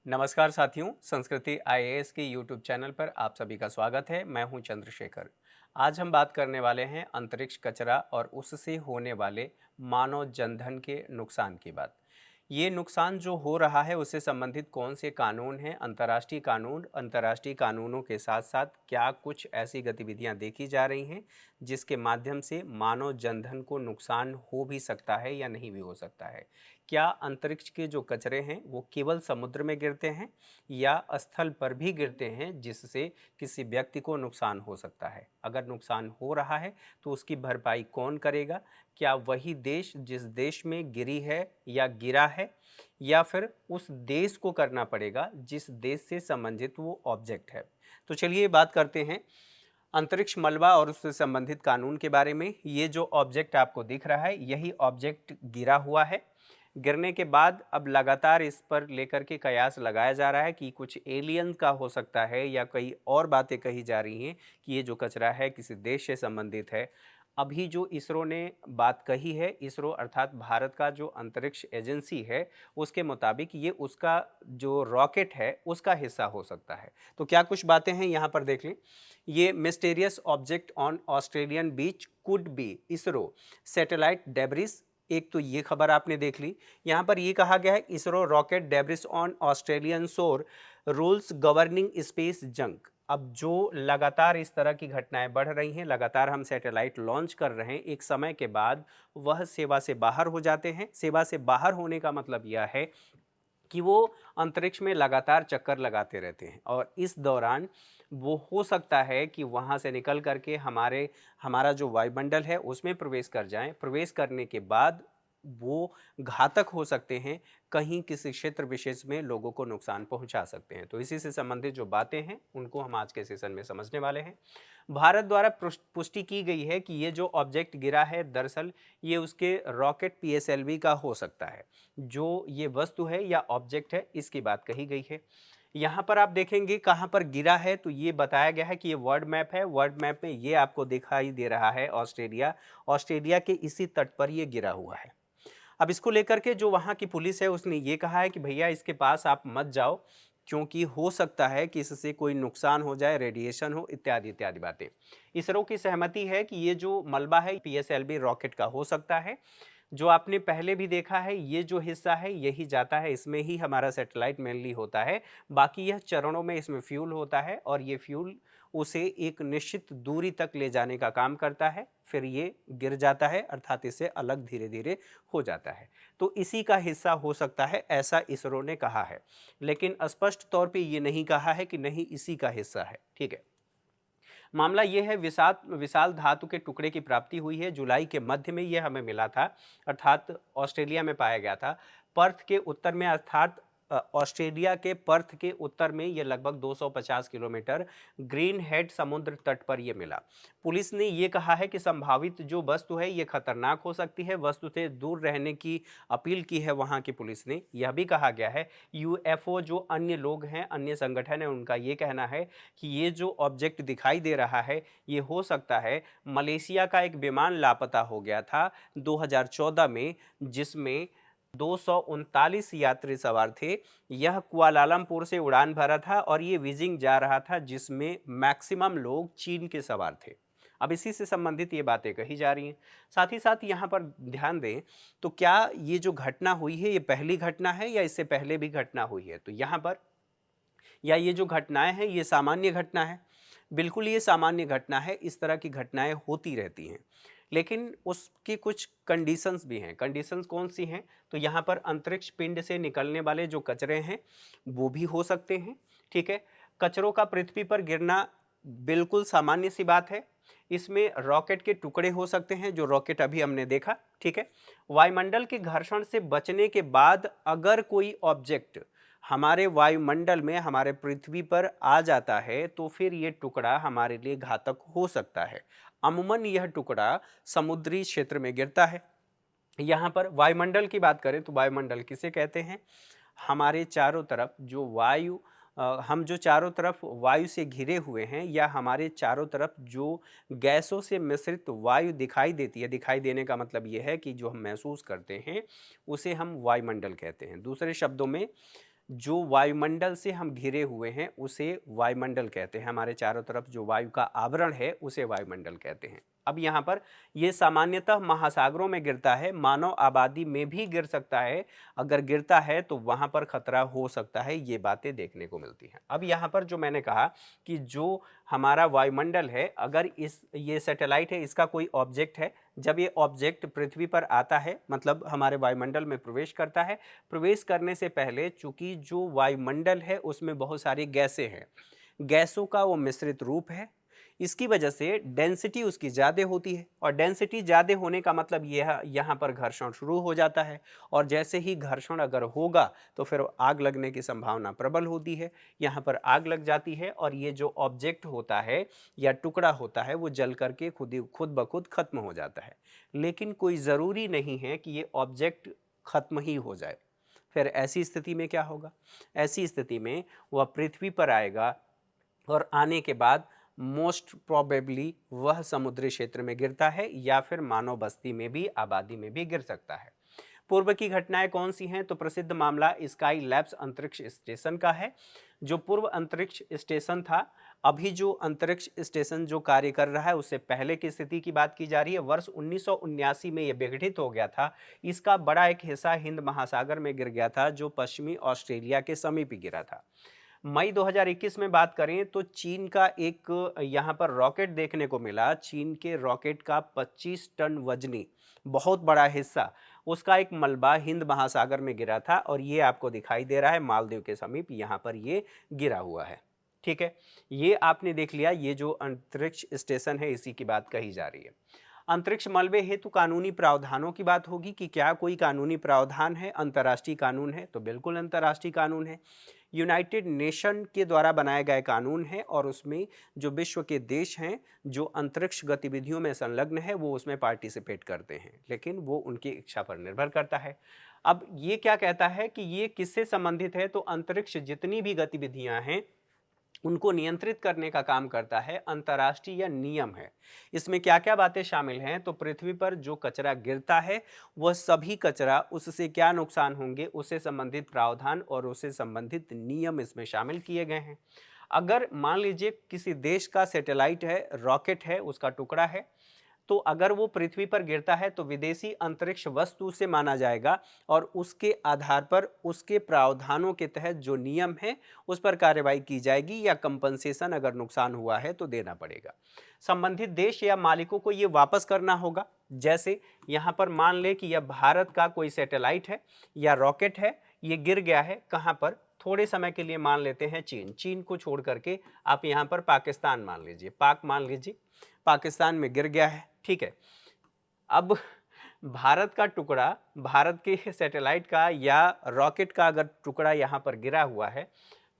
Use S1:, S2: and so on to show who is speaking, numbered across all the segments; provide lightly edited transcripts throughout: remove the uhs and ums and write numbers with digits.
S1: नमस्कार साथियों, संस्कृति आईएएस के यूट्यूब चैनल पर आप सभी का स्वागत है। मैं हूं चंद्रशेखर। आज हम बात करने वाले हैं अंतरिक्ष कचरा और उससे होने वाले मानव जनधन के नुकसान की बात। ये नुकसान जो हो रहा है उससे संबंधित कौन से कानून हैं, अंतर्राष्ट्रीय कानूनों के साथ साथ क्या कुछ ऐसी गतिविधियां देखी जा रही हैं जिसके माध्यम से मानव जनधन को नुकसान हो भी सकता है या नहीं भी हो सकता है। क्या अंतरिक्ष के जो कचरे हैं वो केवल समुद्र में गिरते हैं या स्थल पर भी गिरते हैं जिससे किसी व्यक्ति को नुकसान हो सकता है। अगर नुकसान हो रहा है तो उसकी भरपाई कौन करेगा। क्या वही देश जिस देश में गिरी है या गिरा है, या फिर उस देश को करना पड़ेगा जिस देश से संबंधित वो ऑब्जेक्ट है। तो चलिए बात करते हैं अंतरिक्ष मलबा और उससे संबंधित कानून के बारे में। ये जो ऑब्जेक्ट आपको दिख रहा है यही ऑब्जेक्ट गिरा हुआ है। गिरने के बाद अब लगातार इस पर लेकर के कयास लगाया जा रहा है कि कुछ एलियंस का हो सकता है या कई और बातें कही जा रही हैं कि ये जो कचरा है किसी देश से संबंधित है। अभी जो इसरो ने बात कही है, इसरो अर्थात भारत का जो अंतरिक्ष एजेंसी है, उसके मुताबिक ये उसका जो रॉकेट है उसका हिस्सा हो सकता है। तो क्या कुछ बातें हैं यहाँ पर देख लें। ये mysterious object on Australian beach could be ISRO satellite debris. एक तो ये खबर आपने देख ली। यहाँ पर ये कहा गया है ISRO rocket debris on Australian शोर रूल्स गवर्निंग स्पेस जंक। अब जो लगातार इस तरह की घटनाएं बढ़ रही हैं, लगातार हम सैटेलाइट लॉन्च कर रहे हैं, एक समय के बाद वह सेवा से बाहर हो जाते हैं। सेवा से बाहर होने का मतलब यह है कि वो अंतरिक्ष में लगातार चक्कर लगाते रहते हैं और इस दौरान वो हो सकता है कि वहाँ से निकल करके हमारा जो वायुमंडल है उसमें प्रवेश कर जाएं। प्रवेश करने के बाद वो घातक हो सकते हैं, कहीं किसी क्षेत्र विशेष में लोगों को नुकसान पहुंचा सकते हैं। तो इसी से संबंधित जो बातें हैं उनको हम आज के सेशन में समझने वाले हैं। भारत द्वारा पुष्टि की गई है कि ये जो ऑब्जेक्ट गिरा है दरअसल ये उसके रॉकेट पीएसएलवी का हो सकता है। जो ये वस्तु है या ऑब्जेक्ट है इसकी बात कही गई है। यहाँ पर आप देखेंगे कहाँ पर गिरा है, तो ये बताया गया है कि ये वर्ल्ड मैप है। वर्ल्ड मैप में ये आपको दिखाई दे रहा है ऑस्ट्रेलिया। ऑस्ट्रेलिया के इसी तट पर ये गिरा हुआ है। अब इसको लेकर के जो वहाँ की पुलिस है उसने ये कहा है कि भैया इसके पास आप मत जाओ, क्योंकि हो सकता है कि इससे कोई नुकसान हो जाए, रेडिएशन हो, इत्यादि इत्यादि बातें। इसरो की सहमति है कि ये जो मलबा है पीएसएलवी रॉकेट का हो सकता है। जो आपने पहले भी देखा है ये जो हिस्सा है यही जाता है, इसमें ही हमारा सैटेलाइट मेनली होता है। बाकी यह चरणों में इसमें फ्यूल होता है और ये फ्यूल उसे एक निश्चित दूरी तक ले जाने का काम करता है, फिर ये गिर जाता है, अर्थात इससे अलग धीरे धीरे हो जाता है। तो इसी का हिस्सा हो सकता है, ऐसा इसरो ने कहा है। लेकिन स्पष्ट तौर पे ये नहीं कहा है कि नहीं इसी का हिस्सा है। ठीक है। मामला ये है, विशाल विशाल धातु के टुकड़े की प्राप्ति हुई है। जुलाई के मध्य में ये हमें मिला था, अर्थात ऑस्ट्रेलिया में पाया गया था। पर्थ के उत्तर में, अर्थात ऑस्ट्रेलिया के पर्थ के उत्तर में ये लगभग 250 किलोमीटर ग्रीन हेड समुद्र तट पर ये मिला। पुलिस ने ये कहा है कि संभावित जो वस्तु है ये खतरनाक हो सकती है, वस्तु से दूर रहने की अपील की है वहाँ की पुलिस ने। यह भी कहा गया है यूएफओ जो अन्य लोग हैं, अन्य संगठन है, उनका ये कहना है कि ये जो ऑब्जेक्ट दिखाई दे रहा है ये हो सकता है मलेशिया का एक विमान लापता हो गया था 2014 में, जिसमें 239 यात्री सवार थे। यह कुआलालंपुर से उड़ान भरा था और ये बीजिंग जा रहा था, जिसमें मैक्सिमम लोग चीन के सवार थे। अब इसी से संबंधित ये बातें कही जा रही हैं। साथ ही साथ यहाँ पर ध्यान दें तो क्या ये जो घटना हुई है ये पहली घटना है या इससे पहले भी घटना हुई है, तो यहाँ पर या ये जो घटनाएं हैं ये सामान्य घटना है। बिल्कुल ये सामान्य घटना है, इस तरह की घटनाएं होती रहती हैं, लेकिन उसकी कुछ कंडीशंस भी हैं। कंडीशंस कौन सी हैं, तो यहाँ पर अंतरिक्ष पिंड से निकलने वाले जो कचरे हैं वो भी हो सकते हैं। ठीक है। कचरों का पृथ्वी पर गिरना बिल्कुल सामान्य सी बात है। इसमें रॉकेट के टुकड़े हो सकते हैं, जो रॉकेट अभी हमने देखा। ठीक है। वायुमंडल के घर्षण से बचने के बाद अगर कोई ऑब्जेक्ट हमारे वायुमंडल में, हमारे पृथ्वी पर आ जाता है तो फिर ये टुकड़ा हमारे लिए घातक हो सकता है। अमूमन यह टुकड़ा समुद्री क्षेत्र में गिरता है। यहाँ पर वायुमंडल की बात करें तो वायुमंडल किसे कहते हैं, हमारे चारों तरफ जो वायु हम जो चारों तरफ वायु से घिरे हुए हैं, या हमारे चारों तरफ जो गैसों से मिश्रित वायु दिखाई देती है, दिखाई देने का मतलब ये है कि जो हम महसूस करते हैं उसे हम वायुमंडल कहते हैं। दूसरे शब्दों में जो वायुमंडल से हम घिरे हुए हैं उसे वायुमंडल कहते हैं। हमारे चारों तरफ जो वायु का आवरण है उसे वायुमंडल कहते हैं। अब यहाँ पर ये सामान्यतः महासागरों में गिरता है, मानव आबादी में भी गिर सकता है। अगर गिरता है तो वहाँ पर खतरा हो सकता है, ये बातें देखने को मिलती हैं। अब यहाँ पर जो मैंने कहा कि जो हमारा वायुमंडल है, अगर ये सैटेलाइट है, इसका कोई ऑब्जेक्ट है, जब ये ऑब्जेक्ट पृथ्वी पर आता है, मतलब हमारे वायुमंडल में प्रवेश करता है, प्रवेश करने से पहले चूंकि जो वायुमंडल है उसमें बहुत सारी गैसें हैं, गैसों का वो मिश्रित रूप है, इसकी वजह से डेंसिटी उसकी ज़्यादा होती है, और डेंसिटी ज़्यादा होने का मतलब यह यहाँ पर घर्षण शुरू हो जाता है, और जैसे ही घर्षण अगर होगा तो फिर आग लगने की संभावना प्रबल होती है। यहाँ पर आग लग जाती है और ये जो ऑब्जेक्ट होता है या टुकड़ा होता है वो जल करके खुद ब खुद खत्म हो जाता है। लेकिन कोई ज़रूरी नहीं है कि ये ऑब्जेक्ट खत्म ही हो जाए। फिर ऐसी स्थिति में क्या होगा? ऐसी स्थिति में वह पृथ्वी पर आएगा और आने के बाद मोस्ट प्रोबेबली वह समुद्री क्षेत्र में गिरता है या फिर मानव बस्ती में भी, आबादी में भी गिर सकता है। पूर्व की घटनाएं कौन सी हैं? तो प्रसिद्ध मामला स्काई लैब्स अंतरिक्ष स्टेशन का है। जो पूर्व अंतरिक्ष स्टेशन था, अभी जो अंतरिक्ष स्टेशन जो कार्य कर रहा है उससे पहले की स्थिति की बात की जा रही है। वर्ष 1979 में यह विघटित हो गया था। इसका बड़ा एक हिस्सा हिंद महासागर में गिर गया था, जो पश्चिमी ऑस्ट्रेलिया के समीप गिरा था। मई 2021 में बात करें तो चीन का एक यहाँ पर रॉकेट देखने को मिला। चीन के रॉकेट का 25 टन वजनी बहुत बड़ा हिस्सा, उसका एक मलबा हिंद महासागर में गिरा था, और ये आपको दिखाई दे रहा है मालदीव के समीप, यहाँ पर ये गिरा हुआ है। ठीक है, ये आपने देख लिया, ये जो अंतरिक्ष स्टेशन है इसी की बात कही जा रही है। अंतरिक्ष मलबे हेतु कानूनी प्रावधानों की बात होगी कि क्या कोई कानूनी प्रावधान है, अंतर्राष्ट्रीय कानून है? तो बिल्कुल अंतर्राष्ट्रीय कानून है। यूनाइटेड नेशन के द्वारा बनाया गया कानून है, और उसमें जो विश्व के देश हैं जो अंतरिक्ष गतिविधियों में संलग्न है वो उसमें पार्टिसिपेट करते हैं, लेकिन वो उनकी इच्छा पर निर्भर करता है। अब ये क्या कहता है कि ये किससे संबंधित है? तो अंतरिक्ष जितनी भी गतिविधियां हैं उनको नियंत्रित करने का काम करता है अंतर्राष्ट्रीय नियम है। इसमें क्या क्या बातें शामिल हैं? तो पृथ्वी पर जो कचरा गिरता है वह सभी कचरा, उससे क्या नुकसान होंगे, उससे संबंधित प्रावधान और उससे संबंधित नियम इसमें शामिल किए गए हैं। अगर मान लीजिए किसी देश का सैटेलाइट है, रॉकेट है, उसका टुकड़ा है, तो अगर वो पृथ्वी पर गिरता है तो विदेशी अंतरिक्ष वस्तु से माना जाएगा, और उसके आधार पर उसके प्रावधानों के तहत जो नियम है उस पर कार्रवाई की जाएगी, या कंपनसेशन अगर नुकसान हुआ है तो देना पड़ेगा। संबंधित देश या मालिकों को ये वापस करना होगा। जैसे यहाँ पर मान ले कि यह भारत का कोई सैटेलाइट है या रॉकेट है, ये गिर गया है कहाँ पर? थोड़े समय के लिए मान लेते हैं चीन को छोड़ करके आप यहाँ पर पाकिस्तान मान लीजिए, पाक मान लीजिए, पाकिस्तान में गिर गया है। ठीक है, अब भारत का टुकड़ा, भारत के सैटेलाइट का या रॉकेट का अगर टुकड़ा यहाँ पर गिरा हुआ है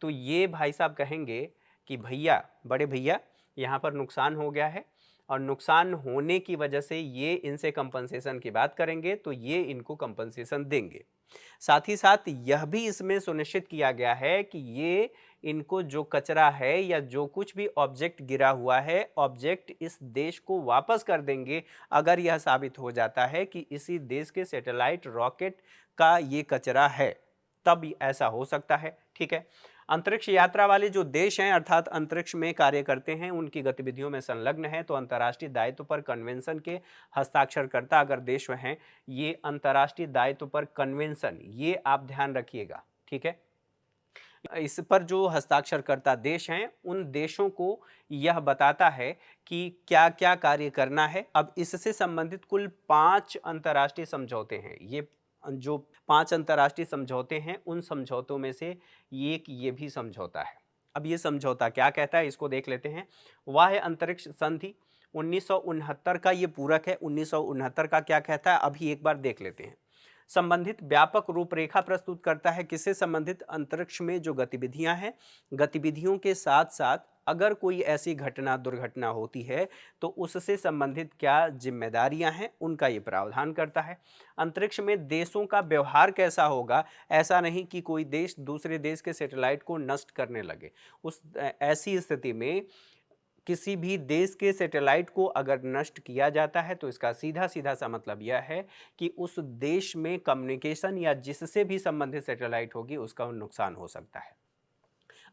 S1: तो ये भाई साहब कहेंगे कि भैया, बड़े भैया, यहाँ पर नुकसान हो गया है, और नुकसान होने की वजह से ये इनसे कंपनसेशन की बात करेंगे, तो ये इनको कंपनसेशन देंगे। साथ ही साथ यह भी इसमें सुनिश्चित किया गया है कि ये इनको जो कचरा है या जो कुछ भी ऑब्जेक्ट गिरा हुआ है, ऑब्जेक्ट इस देश को वापस कर देंगे अगर यह साबित हो जाता है कि इसी देश के सैटेलाइट रॉकेट का ये कचरा है, तब ऐसा हो सकता है। ठीक है, अंतरिक्ष यात्रा वाले जो देश हैं अर्थात अंतरिक्ष में कार्य करते हैं, उनकी गतिविधियों में संलग्न है, तो अंतर्राष्ट्रीय दायित्व पर कन्वेंशन के हस्ताक्षरकर्ता अगर देश हैं, ये अंतर्राष्ट्रीय दायित्व पर कन्वेंशन, ये आप ध्यान रखिएगा। ठीक है, इस पर जो हस्ताक्षरकर्ता देश हैं उन देशों को यह बताता है कि क्या क्या कार्य करना है। अब इससे संबंधित कुल 5 अंतर्राष्ट्रीय समझौते हैं। ये जो 5 अंतर्राष्ट्रीय समझौते हैं उन समझौतों में से एक ये भी समझौता है। अब ये समझौता क्या कहता है इसको देख लेते हैं। वाह्य अंतरिक्ष संधि 1969 का ये पूरक है। 1969 का क्या कहता है अभी एक बार देख लेते हैं। संबंधित व्यापक रूपरेखा प्रस्तुत करता है किससे संबंधित? अंतरिक्ष में जो गतिविधियां हैं, गतिविधियों के साथ साथ अगर कोई ऐसी घटना दुर्घटना होती है तो उससे संबंधित क्या जिम्मेदारियां हैं उनका ये प्रावधान करता है। अंतरिक्ष में देशों का व्यवहार कैसा होगा, ऐसा नहीं कि कोई देश दूसरे देश के सैटेलाइट को नष्ट करने लगे। उस ऐसी स्थिति में किसी भी देश के सैटेलाइट को अगर नष्ट किया जाता है तो इसका सीधा सीधा सा मतलब यह है कि उस देश में कम्युनिकेशन या जिससे भी संबंधित सैटेलाइट होगी उसका नुकसान हो सकता है।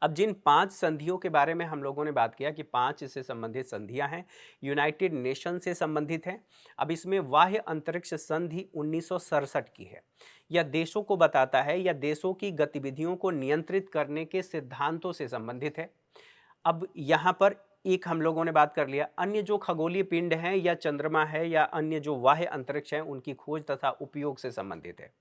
S1: अब जिन 5 संधियों के बारे में हम लोगों ने बात किया कि 5 इससे संबंधित संधियां हैं, यूनाइटेड नेशन से संबंधित हैं। अब इसमें बाह्य अंतरिक्ष संधि 1967 की है। यह देशों को बताता है या देशों की गतिविधियों को नियंत्रित करने के सिद्धांतों से संबंधित है। अब यहाँ पर एक हम लोगों ने बात कर लिया, अन्य जो खगोलीय पिंड हैं या चंद्रमा है या अन्य जो बाह्य अंतरिक्ष है उनकी खोज तथा उपयोग से संबंधित है।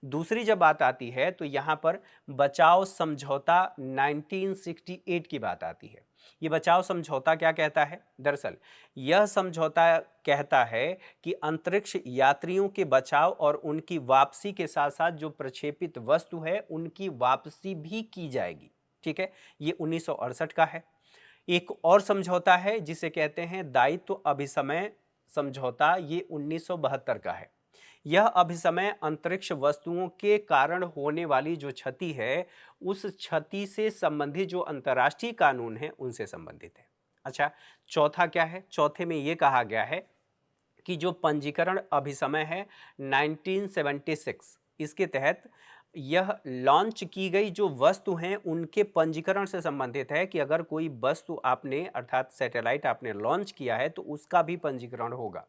S1: दूसरी जब बात आती है तो यहाँ पर बचाव समझौता 1968 की बात आती है। ये बचाव समझौता क्या कहता है? दरअसल यह समझौता कहता है कि अंतरिक्ष यात्रियों के बचाव और उनकी वापसी के साथ साथ जो प्रक्षेपित वस्तु है उनकी वापसी भी की जाएगी। ठीक है, ये 1968 का है। एक और समझौता है जिसे कहते हैं दायित्व अभिसमय समझौता, ये 1972 का है। यह अभिसमय अंतरिक्ष वस्तुओं के कारण होने वाली जो क्षति है उस क्षति से संबंधित जो अंतर्राष्ट्रीय कानून है उनसे संबंधित है। अच्छा, चौथा क्या है? चौथे में यह कहा गया है कि जो पंजीकरण अभिसमय है 1976, इसके तहत यह लॉन्च की गई जो वस्तु हैं उनके पंजीकरण से संबंधित है कि अगर कोई वस्तु आपने अर्थात सैटेलाइट आपने लॉन्च किया है तो उसका भी पंजीकरण होगा।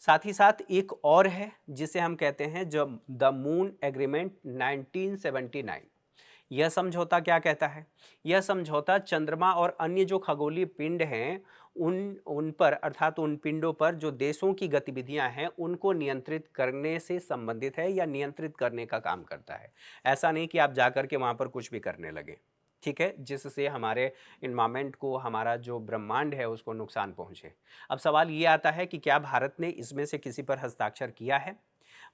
S1: साथ ही साथ एक और है जिसे हम कहते हैं जो द मून एग्रीमेंट 1979। यह समझौता क्या कहता है? यह समझौता चंद्रमा और अन्य जो खगोलीय पिंड हैं उन पर अर्थात उन पिंडों पर जो देशों की गतिविधियां हैं उनको नियंत्रित करने से संबंधित है या नियंत्रित करने का काम करता है। ऐसा नहीं कि आप जाकर के वहां पर कुछ भी करने लगे, ठीक है, जिससे हमारे इन्वायरमेंट को, हमारा जो ब्रह्मांड है उसको नुकसान पहुंचे। अब सवाल ये आता है कि क्या भारत ने इसमें से किसी पर हस्ताक्षर किया है?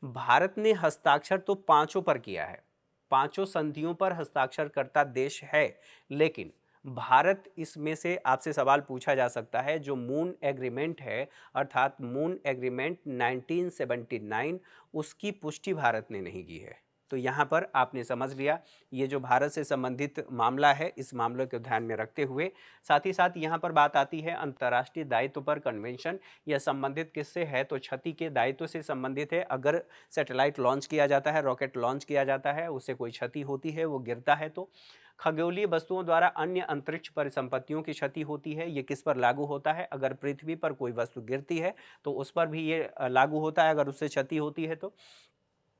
S1: भारत ने हस्ताक्षर तो पांचों पर किया है, पांचों संधियों पर हस्ताक्षर करता देश है, लेकिन भारत इसमें से आपसे सवाल पूछा जा सकता है जो मून एग्रीमेंट है अर्थात मून एग्रीमेंट 1979, उसकी पुष्टि भारत ने नहीं की है। तो यहाँ पर आपने समझ लिया, ये जो भारत से संबंधित मामला है इस मामले को ध्यान में रखते हुए साथ ही साथ यहाँ पर बात आती है अंतर्राष्ट्रीय दायित्व पर कन्वेंशन। यह संबंधित किससे है? तो क्षति के दायित्व से संबंधित है। अगर सैटेलाइट लॉन्च किया जाता है, रॉकेट लॉन्च किया जाता है, उससे कोई क्षति होती है, वो गिरता है तो खगोलीय वस्तुओं द्वारा अन्य अंतरिक्ष परिसंपत्तियों की क्षति होती है। ये किस पर लागू होता है? अगर पृथ्वी पर कोई वस्तु गिरती है तो उस पर भी ये लागू होता है अगर उससे क्षति होती है तो।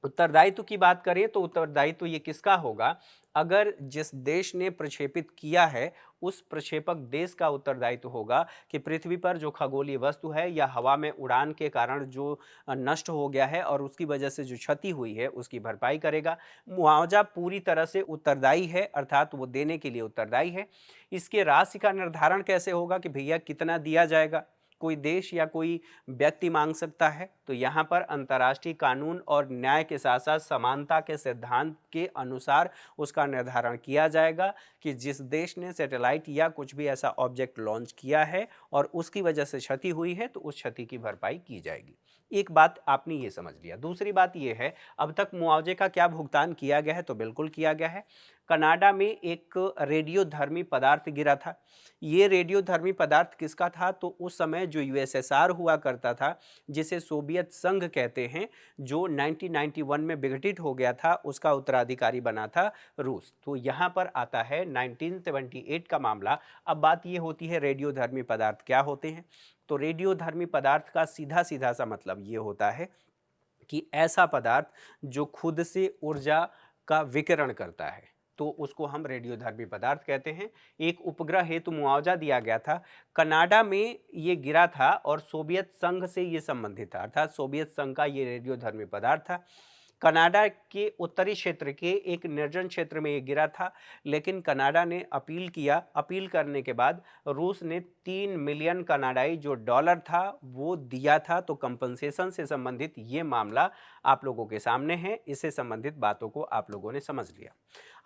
S1: उत्तरदायित्व की बात करें तो उत्तरदायित्व ये किसका होगा? अगर जिस देश ने प्रक्षेपित किया है उस प्रक्षेपक देश का उत्तरदायित्व होगा कि पृथ्वी पर जो खगोलीय वस्तु है या हवा में उड़ान के कारण जो नष्ट हो गया है और उसकी वजह से जो क्षति हुई है उसकी भरपाई करेगा। मुआवजा पूरी तरह से उत्तरदायी है अर्थात वो देने के लिए उत्तरदायी है। इसके राशि का निर्धारण कैसे होगा कि भैया कितना दिया जाएगा? कोई देश या कोई व्यक्ति मांग सकता है, तो यहाँ पर अंतर्राष्ट्रीय कानून और न्याय के साथ साथ समानता के सिद्धांत के अनुसार उसका निर्धारण किया जाएगा कि जिस देश ने सैटेलाइट या कुछ भी ऐसा ऑब्जेक्ट लॉन्च किया है और उसकी वजह से क्षति हुई है तो उस क्षति की भरपाई की जाएगी। एक बात आपने ये समझ लिया। दूसरी बात ये है, अब तक मुआवजे का क्या भुगतान किया गया है? तो बिल्कुल किया गया है। कनाडा में एक रेडियोधर्मी पदार्थ गिरा था। ये रेडियोधर्मी पदार्थ किसका था? तो उस समय जो यूएसएसआर हुआ करता था, जिसे सोवियत संघ कहते हैं, जो 1991 में विघटित हो गया था, उसका उत्तराधिकारी बना था रूस। तो यहाँ पर आता है 1978 का मामला। अब बात ये होती है रेडियोधर्मी पदार्थ क्या होते हैं? तो रेडियोधर्मी पदार्थ का सीधा सीधा सा मतलब ये होता है कि ऐसा पदार्थ जो खुद से ऊर्जा का विकिरण करता है, तो उसको हम रेडियोधर्मी पदार्थ कहते हैं। एक उपग्रह हेतु मुआवजा दिया गया था। कनाडा में ये गिरा था और सोवियत संघ से ये संबंधित था अर्थात सोवियत संघ का ये रेडियोधर्मी पदार्थ था। कनाडा के उत्तरी क्षेत्र के एक निर्जन क्षेत्र में ये गिरा था, लेकिन कनाडा ने अपील किया। अपील करने के बाद रूस ने 3 मिलियन कनाडाई जो डॉलर था वो दिया था। तो कंपनसेशन से संबंधित ये मामला आप लोगों के सामने है। इससे संबंधित बातों को आप लोगों ने समझ लिया।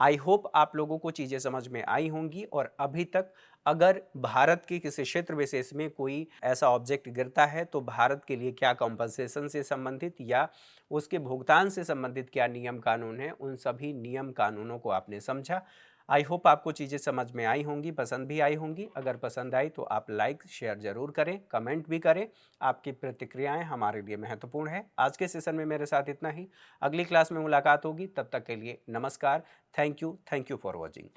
S1: आई होप आप लोगों को चीज़ें समझ में आई होंगी। और अभी तक अगर भारत के किसी क्षेत्र विशेष में कोई ऐसा ऑब्जेक्ट गिरता है तो भारत के लिए क्या कॉम्पनसेशन से संबंधित या उसके भुगतान से संबंधित क्या नियम कानून है, उन सभी नियम कानूनों को आपने समझा। आई होप आपको चीज़ें समझ में आई होंगी, पसंद भी आई होंगी। अगर पसंद आई तो आप लाइक शेयर ज़रूर करें, कमेंट भी करें। आपकी प्रतिक्रियाएं हमारे लिए महत्वपूर्ण है। आज के सेशन में मेरे साथ इतना ही। अगली क्लास में मुलाकात होगी, तब तक के लिए नमस्कार। Thank you for watching.